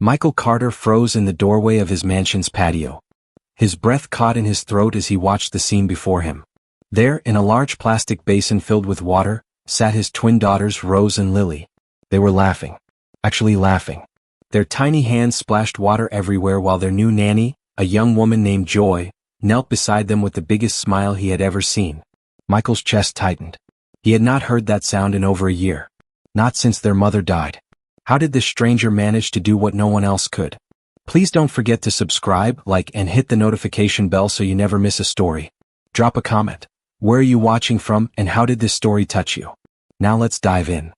Michael Carter froze in the doorway of his mansion's patio. His breath caught in his throat as he watched the scene before him. There, in a large plastic basin filled with water, sat his twin daughters Rose and Lily. They were laughing. Actually laughing. Their tiny hands splashed water everywhere while their new nanny, a young woman named Joy, knelt beside them with the biggest smile he had ever seen. Michael's chest tightened. He had not heard that sound in over a year. Not since their mother died. How did this stranger manage to do what no one else could? Please don't forget to subscribe, like, and hit the notification bell so you never miss a story. Drop a comment. Where are you watching from, and how did this story touch you? Now let's dive in.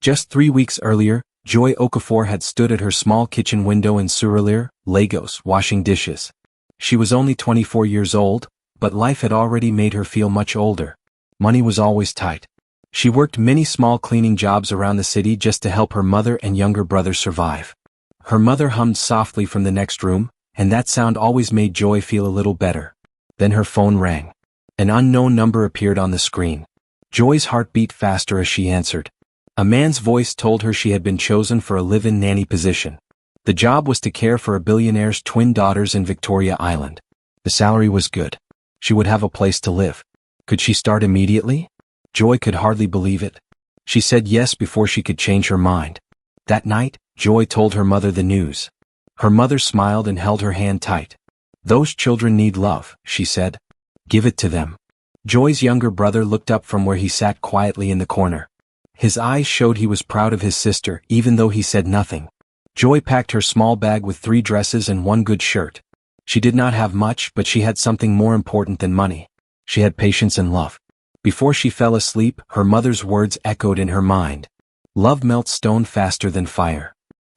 Just 3 weeks earlier, Joy Okafor had stood at her small kitchen window in Surulere, Lagos, washing dishes. She was only 24 years old, but life had already made her feel much older. Money was always tight. She worked many small cleaning jobs around the city just to help her mother and younger brother survive. Her mother hummed softly from the next room, and that sound always made Joy feel a little better. Then her phone rang. An unknown number appeared on the screen. Joy's heart beat faster as she answered. A man's voice told her she had been chosen for a live-in nanny position. The job was to care for a billionaire's twin daughters in Victoria Island. The salary was good. She would have a place to live. Could she start immediately? Joy could hardly believe it. She said yes before she could change her mind. That night, Joy told her mother the news. Her mother smiled and held her hand tight. "Those children need love," she said. "Give it to them." Joy's younger brother looked up from where he sat quietly in the corner. His eyes showed he was proud of his sister, even though he said nothing. Joy packed her small bag with 3 dresses and 1 good shirt. She did not have much, but she had something more important than money. She had patience and love. Before she fell asleep, her mother's words echoed in her mind. "Love melts stone faster than fire."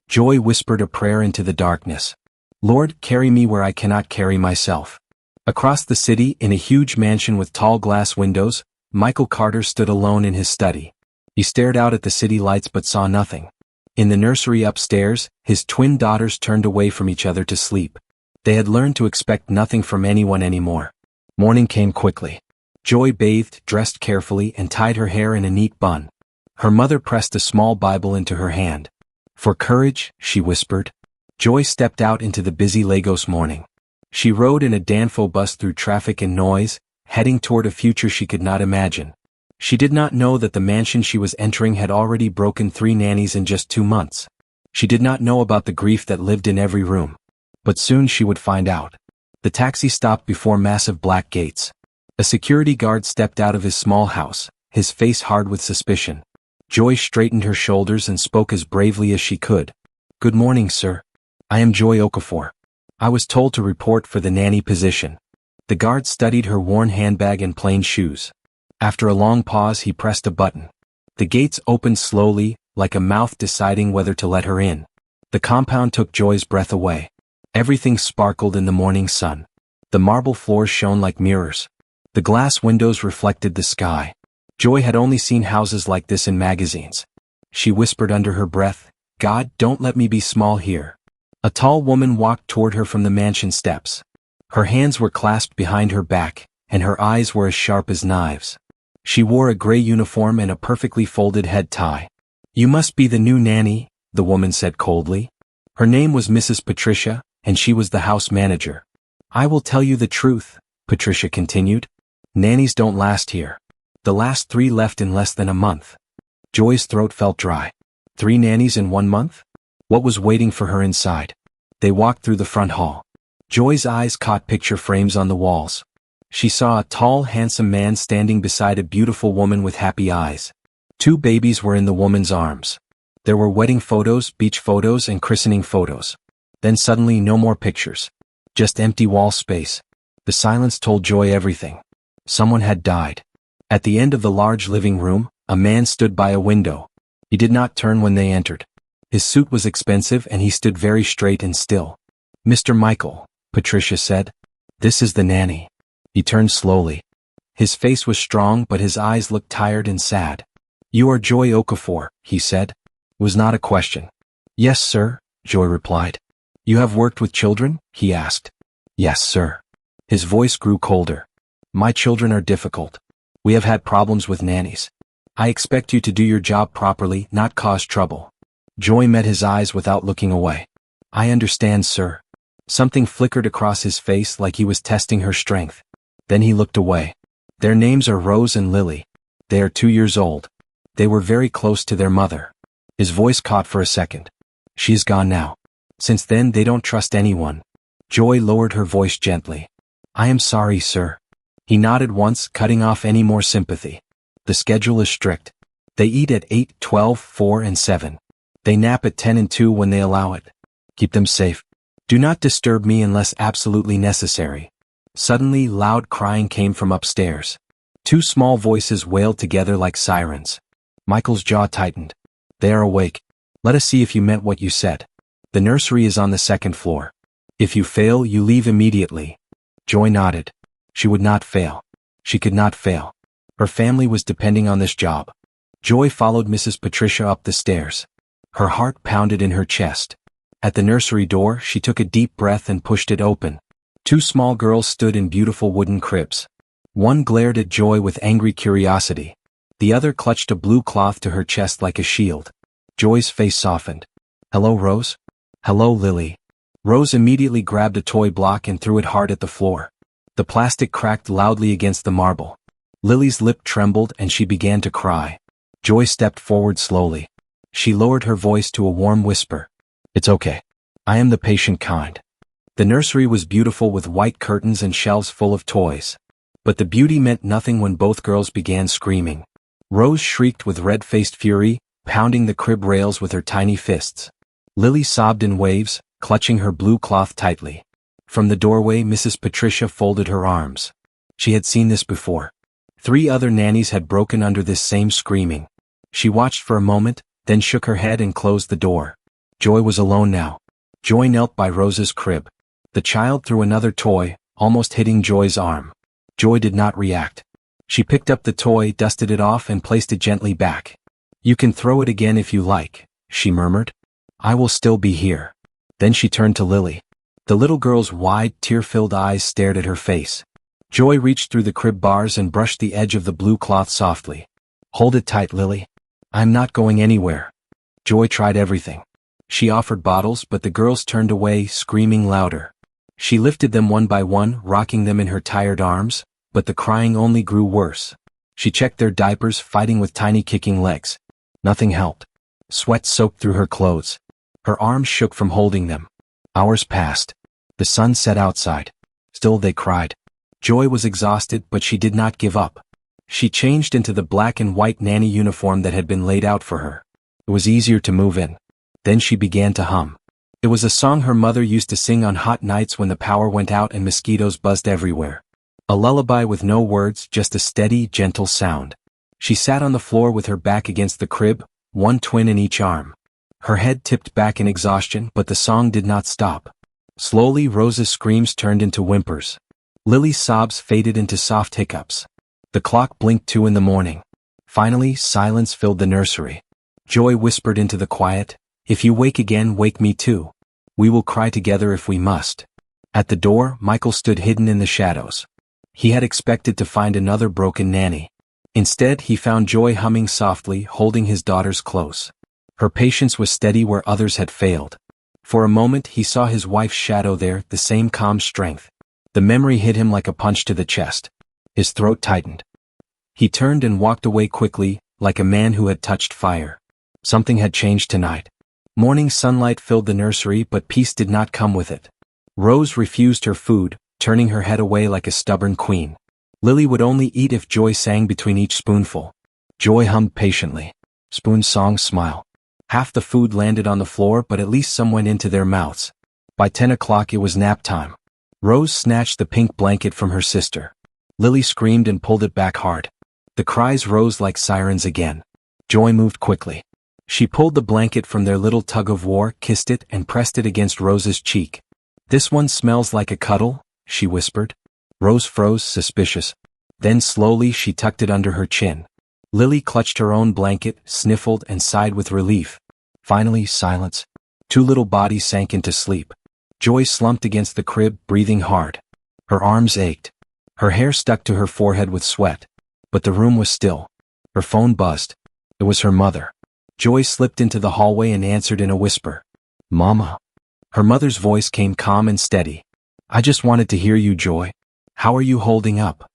Joy whispered a prayer into the darkness. "Lord, carry me where I cannot carry myself." Across the city, in a huge mansion with tall glass windows, Michael Carter stood alone in his study. He stared out at the city lights but saw nothing. In the nursery upstairs, his twin daughters turned away from each other to sleep. They had learned to expect nothing from anyone anymore. Morning came quickly. Joy bathed, dressed carefully, and tied her hair in a neat bun. Her mother pressed a small Bible into her hand. "For courage," she whispered. Joy stepped out into the busy Lagos morning. She rode in a Danfo bus through traffic and noise, heading toward a future she could not imagine. She did not know that the mansion she was entering had already broken 3 nannies in just 2 months. She did not know about the grief that lived in every room. But soon she would find out. The taxi stopped before massive black gates. A security guard stepped out of his small house, his face hard with suspicion. Joy straightened her shoulders and spoke as bravely as she could. "Good morning, sir. I am Joy Okafor. I was told to report for the nanny position." The guard studied her worn handbag and plain shoes. After a long pause, he pressed a button. The gates opened slowly, like a mouth deciding whether to let her in. The compound took Joy's breath away. Everything sparkled in the morning sun. The marble floors shone like mirrors. The glass windows reflected the sky. Joy had only seen houses like this in magazines. She whispered under her breath, "God, don't let me be small here." A tall woman walked toward her from the mansion steps. Her hands were clasped behind her back, and her eyes were as sharp as knives. She wore a gray uniform and a perfectly folded head tie. "You must be the new nanny," the woman said coldly. Her name was Mrs. Patricia, and she was the house manager. "I will tell you the truth," Patricia continued. "Nannies don't last here. The last 3 left in less than a month." Joy's throat felt dry. 3 nannies in 1 month? What was waiting for her inside? They walked through the front hall. Joy's eyes caught picture frames on the walls. She saw a tall, handsome man standing beside a beautiful woman with happy eyes. 2 babies were in the woman's arms. There were wedding photos, beach photos, and christening photos. Then suddenly no more pictures. Just empty wall space. The silence told Joy everything. Someone had died. At the end of the large living room, a man stood by a window. He did not turn when they entered. His suit was expensive and he stood very straight and still. "Mr. Michael," Patricia said. "This is the nanny." He turned slowly. His face was strong but his eyes looked tired and sad. "You are Joy Okafor," he said. It was not a question. "Yes, sir," Joy replied. "You have worked with children?" he asked. "Yes, sir." His voice grew colder. "My children are difficult. We have had problems with nannies. I expect you to do your job properly, not cause trouble." Joy met his eyes without looking away. I understand, sir. Something flickered across his face like he was testing her strength. Then he looked away. Their names are Rose and Lily. They are 2 years old. They were very close to their mother. His voice caught for a second. She is gone now. Since then they don't trust anyone. Joy lowered her voice gently. I am sorry, sir. He nodded once, cutting off any more sympathy. The schedule is strict. They eat at 8, 12, 4 and 7. They nap at 10 and 2 when they allow it. Keep them safe. Do not disturb me unless absolutely necessary. Suddenly, loud crying came from upstairs. 2 small voices wailed together like sirens. Michael's jaw tightened. They are awake. Let us see if you meant what you said. The nursery is on the 2nd floor. If you fail, you leave immediately. Joy nodded. She would not fail. She could not fail. Her family was depending on this job. Joy followed Mrs. Patricia up the stairs. Her heart pounded in her chest. At the nursery door, she took a deep breath and pushed it open. 2 small girls stood in beautiful wooden cribs. One glared at Joy with angry curiosity. The other clutched a blue cloth to her chest like a shield. Joy's face softened. Hello, Rose? Hello, Lily. Rose immediately grabbed a toy block and threw it hard at the floor. The plastic cracked loudly against the marble. Lily's lip trembled and she began to cry. Joy stepped forward slowly. She lowered her voice to a warm whisper. It's okay. I am the patient kind. The nursery was beautiful with white curtains and shelves full of toys. But the beauty meant nothing when both girls began screaming. Rose shrieked with red-faced fury, pounding the crib rails with her tiny fists. Lily sobbed in waves, clutching her blue cloth tightly. From the doorway, Mrs. Patricia folded her arms. She had seen this before. 3 other nannies had broken under this same screaming. She watched for a moment, then shook her head and closed the door. Joy was alone now. Joy knelt by Rose's crib. The child threw another toy, almost hitting Joy's arm. Joy did not react. She picked up the toy, dusted it off and placed it gently back. You can throw it again if you like, she murmured. I will still be here. Then she turned to Lily. The little girl's wide, tear-filled eyes stared at her face. Joy reached through the crib bars and brushed the edge of the blue cloth softly. Hold it tight, Lily. I'm not going anywhere. Joy tried everything. She offered bottles, but the girls turned away, screaming louder. She lifted them one by one, rocking them in her tired arms, but the crying only grew worse. She checked their diapers, fighting with tiny kicking legs. Nothing helped. Sweat soaked through her clothes. Her arms shook from holding them. Hours passed. The sun set outside. Still they cried. Joy was exhausted, but she did not give up. She changed into the black and white nanny uniform that had been laid out for her. It was easier to move in. Then she began to hum. It was a song her mother used to sing on hot nights when the power went out and mosquitoes buzzed everywhere. A lullaby with no words, just a steady, gentle sound. She sat on the floor with her back against the crib, 1 twin in each arm. Her head tipped back in exhaustion, but the song did not stop. Slowly, Rose's screams turned into whimpers. Lily's sobs faded into soft hiccups. The clock blinked 2 in the morning. Finally, silence filled the nursery. Joy whispered into the quiet, If you wake again, wake me too. We will cry together if we must. At the door, Michael stood hidden in the shadows. He had expected to find another broken nanny. Instead, he found Joy humming softly, holding his daughters close. Her patience was steady where others had failed. For a moment, he saw his wife's shadow there, the same calm strength. The memory hit him like a punch to the chest. His throat tightened. He turned and walked away quickly, like a man who had touched fire. Something had changed tonight. Morning sunlight filled the nursery, but peace did not come with it. Rose refused her food, turning her head away like a stubborn queen. Lily would only eat if Joy sang between each spoonful. Joy hummed patiently. Spoon's song smile. Half the food landed on the floor, but at least some went into their mouths. By 10 o'clock it was nap time. Rose snatched the pink blanket from her sister. Lily screamed and pulled it back hard. The cries rose like sirens again. Joy moved quickly. She pulled the blanket from their little tug-of-war, kissed it, and pressed it against Rose's cheek. "This one smells like a cuddle," she whispered. Rose froze, suspicious. Then slowly she tucked it under her chin. Lily clutched her own blanket, sniffled, and sighed with relief. Finally, silence. 2 little bodies sank into sleep. Joy slumped against the crib, breathing hard. Her arms ached. Her hair stuck to her forehead with sweat. But the room was still. Her phone buzzed. It was her mother. Joy slipped into the hallway and answered in a whisper. "Mama." Her mother's voice came calm and steady. I just wanted to hear you, Joy. How are you holding up?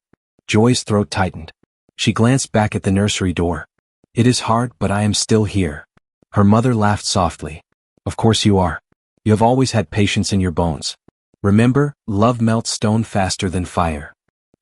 Joy's throat tightened. She glanced back at the nursery door. It is hard, but I am still here. Her mother laughed softly. Of course you are. You have always had patience in your bones. Remember, love melts stone faster than fire.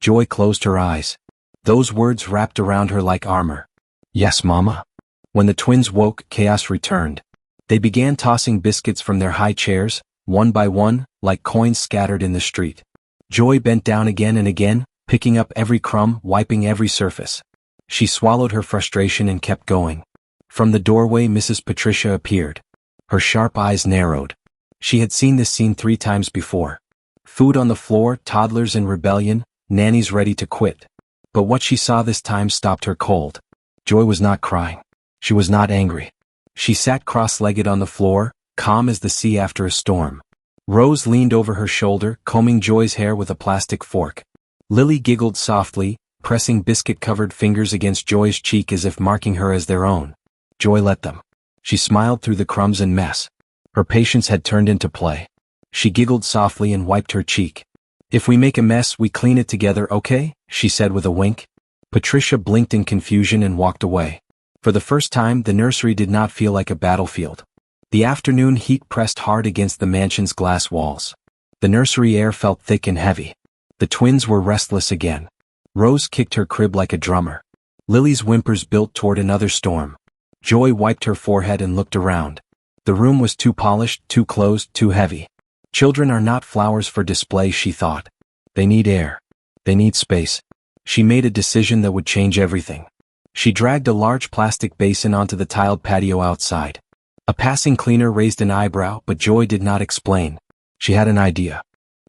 Joy closed her eyes. Those words wrapped around her like armor. Yes, Mama. When the twins woke, chaos returned. They began tossing biscuits from their high chairs, one by one, like coins scattered in the street. Joy bent down again and again, picking up every crumb, wiping every surface. She swallowed her frustration and kept going. From the doorway, Mrs. Patricia appeared. Her sharp eyes narrowed. She had seen this scene 3 times before. Food on the floor, toddlers in rebellion, nannies ready to quit. But what she saw this time stopped her cold. Joy was not crying. She was not angry. She sat cross-legged on the floor, calm as the sea after a storm. Rose leaned over her shoulder, combing Joy's hair with a plastic fork. Lily giggled softly, pressing biscuit-covered fingers against Joy's cheek as if marking her as their own. Joy let them. She smiled through the crumbs and mess. Her patience had turned into play. She giggled softly and wiped her cheek. If we make a mess, we clean it together, okay? She said with a wink. Patricia blinked in confusion and walked away. For the first time, the nursery did not feel like a battlefield. The afternoon heat pressed hard against the mansion's glass walls. The nursery air felt thick and heavy. The twins were restless again. Rose kicked her crib like a drummer. Lily's whimpers built toward another storm. Joy wiped her forehead and looked around. The room was too polished, too closed, too heavy. Children are not flowers for display, she thought. They need air. They need space. She made a decision that would change everything. She dragged a large plastic basin onto the tiled patio outside. A passing cleaner raised an eyebrow, but Joy did not explain. She had an idea.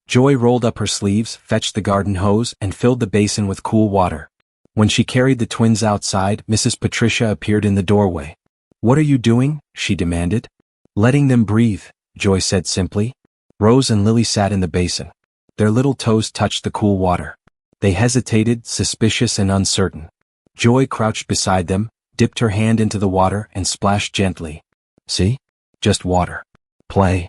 Joy rolled up her sleeves, fetched the garden hose, and filled the basin with cool water. When she carried the twins outside, Mrs. Patricia appeared in the doorway. What are you doing? She demanded. Letting them breathe, Joy said simply. Rose and Lily sat in the basin. Their little toes touched the cool water. They hesitated, suspicious and uncertain. Joy crouched beside them, dipped her hand into the water and splashed gently. See? Just water. Play.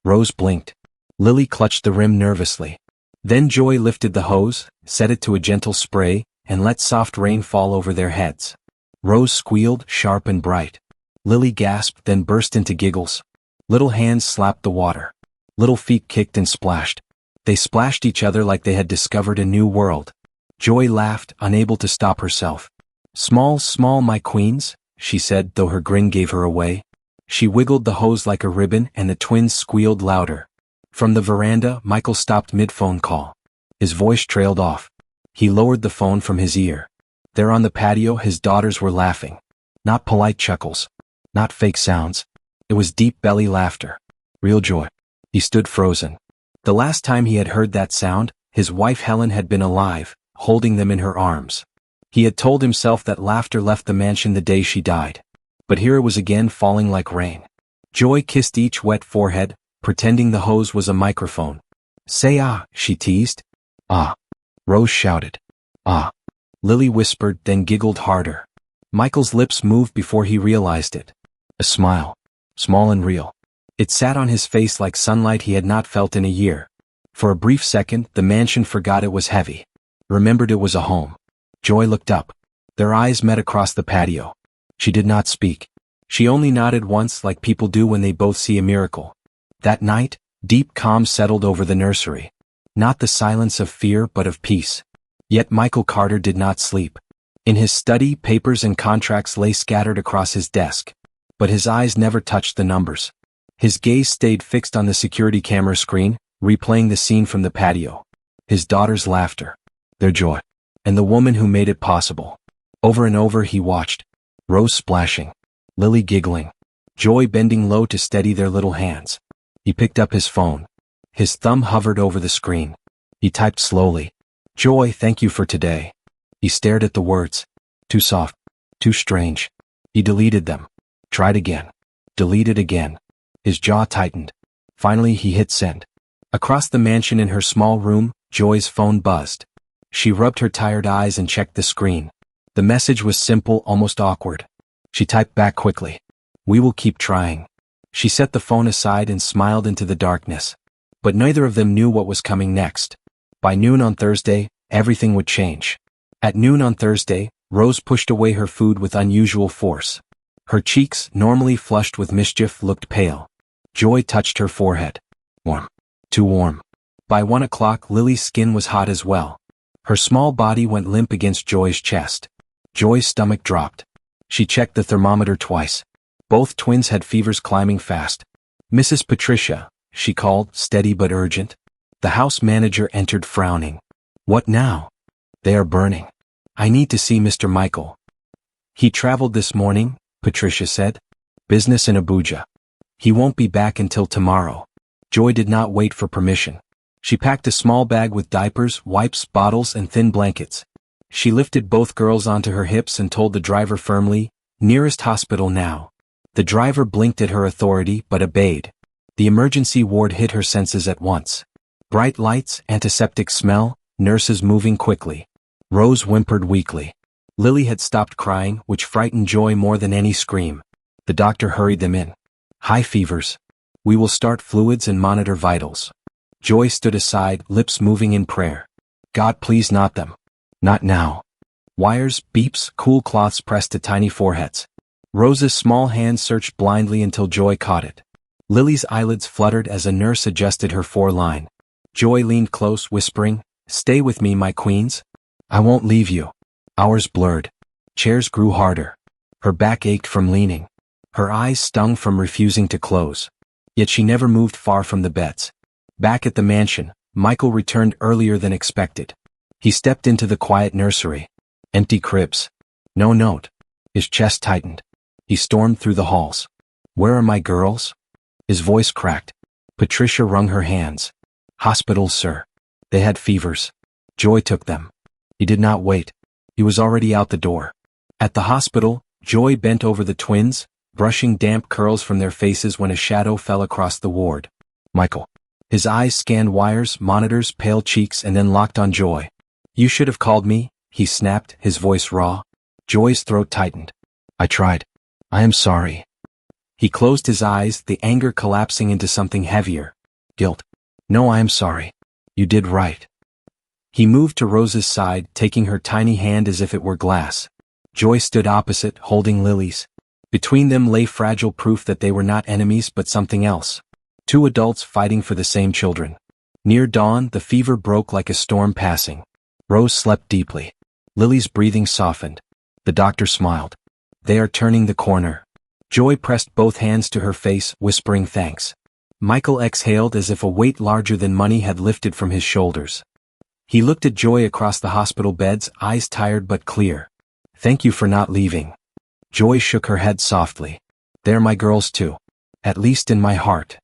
Rose blinked. Lily clutched the rim nervously. Then Joy lifted the hose, set it to a gentle spray, and let soft rain fall over their heads. Rose squealed, sharp and bright. Lily gasped, then burst into giggles. Little hands slapped the water. Little feet kicked and splashed. They splashed each other like they had discovered a new world. Joy laughed, unable to stop herself. Small, small, my queens, she said, though her grin gave her away. She wiggled the hose like a ribbon and the twins squealed louder. From the veranda, Michael stopped mid-phone call. His voice trailed off. He lowered the phone from his ear. There on the patio, his daughters were laughing. Not polite chuckles. Not fake sounds. It was deep belly laughter. Real joy. He stood frozen. The last time he had heard that sound, his wife Helen had been alive, holding them in her arms. He had told himself that laughter left the mansion the day she died. But here it was again, falling like rain. Joy kissed each wet forehead, pretending the hose was a microphone. Say ah, she teased. Ah. Rose shouted. Ah. Lily whispered, then giggled harder. Michael's lips moved before he realized it. A smile. Small and real. It sat on his face like sunlight he had not felt in a year. For a brief second, the mansion forgot it was heavy. Remembered it was a home. Joy looked up. Their eyes met across the patio. She did not speak. She only nodded once, like people do when they both see a miracle. That night, deep calm settled over the nursery. Not the silence of fear but of peace. Yet Michael Carter did not sleep. In his study, papers and contracts lay scattered across his desk. But his eyes never touched the numbers. His gaze stayed fixed on the security camera screen, replaying the scene from the patio. His daughter's laughter. Their joy. And the woman who made it possible. Over and over he watched. Rose splashing. Lily giggling. Joy bending low to steady their little hands. He picked up his phone. His thumb hovered over the screen. He typed slowly. Joy, thank you for today. He stared at the words. Too soft. Too strange. He deleted them. Tried again. Deleted again. His jaw tightened. Finally he hit send. Across the mansion in her small room, Joy's phone buzzed. She rubbed her tired eyes and checked the screen. The message was simple, almost awkward. She typed back quickly. We will keep trying. She set the phone aside and smiled into the darkness. But neither of them knew what was coming next. By noon on Thursday, everything would change. At noon on Thursday, Rose pushed away her food with unusual force. Her cheeks, normally flushed with mischief, looked pale. Joy touched her forehead. Warm. Too warm. By 1 o'clock, Lily's skin was hot as well. Her small body went limp against Joy's chest. Joy's stomach dropped. She checked the thermometer twice. Both twins had fevers climbing fast. Mrs. Patricia, she called, steady but urgent. The house manager entered frowning. What now? They are burning. I need to see Mr. Michael. He traveled this morning, Patricia said. Business in Abuja. He won't be back until tomorrow. Joy did not wait for permission. She packed a small bag with diapers, wipes, bottles, and thin blankets. She lifted both girls onto her hips and told the driver firmly, "Nearest hospital now." The driver blinked at her authority but obeyed. The emergency ward hit her senses at once. Bright lights, antiseptic smell, nurses moving quickly. Rose whimpered weakly. Lily had stopped crying, which frightened Joy more than any scream. The doctor hurried them in. High fevers. We will start fluids and monitor vitals. Joy stood aside, lips moving in prayer. God, please not them. Not now. Wires, beeps, cool cloths pressed to tiny foreheads. Rose's small hand searched blindly until Joy caught it. Lily's eyelids fluttered as a nurse adjusted her foreline. Joy leaned close, whispering, "Stay with me, my queens. I won't leave you." Hours blurred. Chairs grew harder. Her back ached from leaning. Her eyes stung from refusing to close. Yet she never moved far from the beds. Back at the mansion, Michael returned earlier than expected. He stepped into the quiet nursery. Empty cribs. No note. His chest tightened. He stormed through the halls. Where are my girls? His voice cracked. Patricia wrung her hands. Hospitals, sir. They had fevers. Joy took them. He did not wait. He was already out the door. At the hospital, Joy bent over the twins, brushing damp curls from their faces when a shadow fell across the ward. Michael. His eyes scanned wires, monitors, pale cheeks, and then locked on Joy. You should have called me, he snapped, his voice raw. Joy's throat tightened. I tried. I am sorry. He closed his eyes, the anger collapsing into something heavier. Guilt. No, I am sorry. You did right. He moved to Rose's side, taking her tiny hand as if it were glass. Joy stood opposite, holding Lily's. Between them lay fragile proof that they were not enemies but something else. Two adults fighting for the same children. Near dawn, the fever broke like a storm passing. Rose slept deeply. Lily's breathing softened. The doctor smiled. They are turning the corner. Joy pressed both hands to her face, whispering thanks. Michael exhaled as if a weight larger than money had lifted from his shoulders. He looked at Joy across the hospital beds, eyes tired but clear. Thank you for not leaving. Joy shook her head softly. They're my girls too. At least in my heart.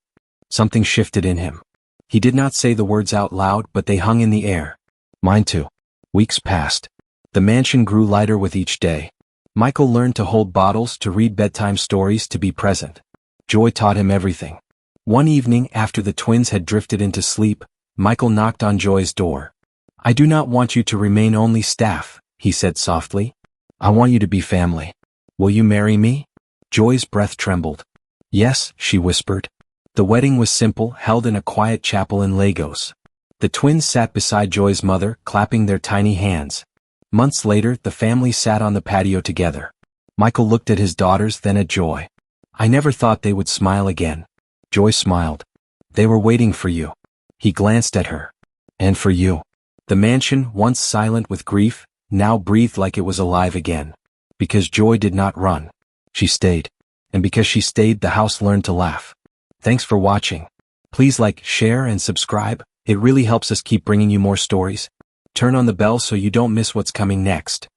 Something shifted in him. He did not say the words out loud, but they hung in the air. Mine too. Weeks passed. The mansion grew lighter with each day. Michael learned to hold bottles, to read bedtime stories, to be present. Joy taught him everything. One evening, after the twins had drifted into sleep, Michael knocked on Joy's door. I do not want you to remain only staff, he said softly. I want you to be family. Will you marry me? Joy's breath trembled. Yes, she whispered. The wedding was simple, held in a quiet chapel in Lagos. The twins sat beside Joy's mother, clapping their tiny hands. Months later, the family sat on the patio together. Michael looked at his daughters, then at Joy. I never thought they would smile again. Joy smiled. They were waiting for you. He glanced at her. And for you. The mansion, once silent with grief, now breathed like it was alive again. Because Joy did not run. She stayed. And because she stayed, the house learned to laugh. Thanks for watching. Please like, share, and subscribe. It really helps us keep bringing you more stories. Turn on the bell so you don't miss what's coming next.